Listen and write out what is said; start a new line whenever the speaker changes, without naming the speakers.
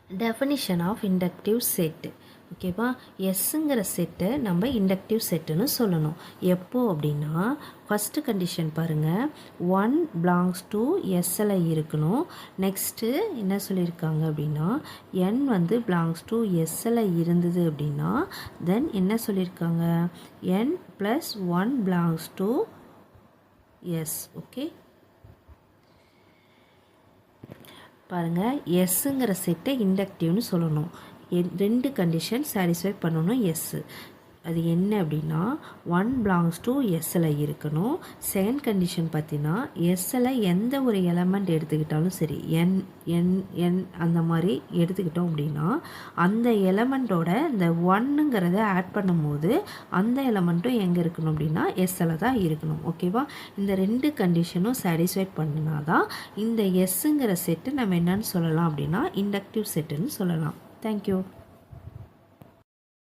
Definition of inductive set. ஓகேவா, எஸ்ஸுங்கிற செட்டை நம்ம இண்டக்டிவ் செட்டுன்னு சொல்லணும். எப்போ அப்படின்னா, ஃபஸ்ட்டு கண்டிஷன் பாருங்கள், 1 பிலாங்ஸ் டு எஸ்ஸில் இருக்கணும். நெக்ஸ்ட்டு என்ன சொல்லியிருக்காங்க அப்படின்னா, என் வந்து பிலாங்ஸ் டு எஸ்ஸில் இருந்தது அப்படின்னா தென் என்ன சொல்லியிருக்காங்க, N plus 1 belongs to S. Okay, பாருங்கள், எஸ்ஸுங்கிற செட்டை இண்டக்டிவ்னு சொல்லணும். ரெண்டு கண்டிஷன் சாட்டிஸ்ஃபை பண்ணணும் எஸ்ஸு. அது என்ன அப்படின்னா, 1 பிலாங்ஸ் டு எஸ்ஸில் இருக்கணும். செகண்ட் கண்டிஷன் பார்த்தீங்கன்னா, எஸ்ஸில் எந்த ஒரு எலமெண்ட் எடுத்துக்கிட்டாலும் சரி, என் என் என் அந்த மாதிரி எடுத்துக்கிட்டோம் அப்படின்னா அந்த எலமெண்ட்டோட இந்த 1ங்கிறத ஆட் பண்ணும்போது அந்த எலமெண்ட்டும் எங்கே இருக்கணும் அப்படின்னா எஸ்ஸில் தான் இருக்கணும். ஓகேவா, இந்த ரெண்டு கண்டிஷனும் சாட்டிஸ்ஃபை பண்ணினா தான் இந்த எஸ்ஸுங்கிற செட்டு நம்ம என்னன்னு சொல்லலாம் அப்படின்னா இண்டக்டிவ் செட்டுன்னு சொல்லலாம். தேங்க்யூ.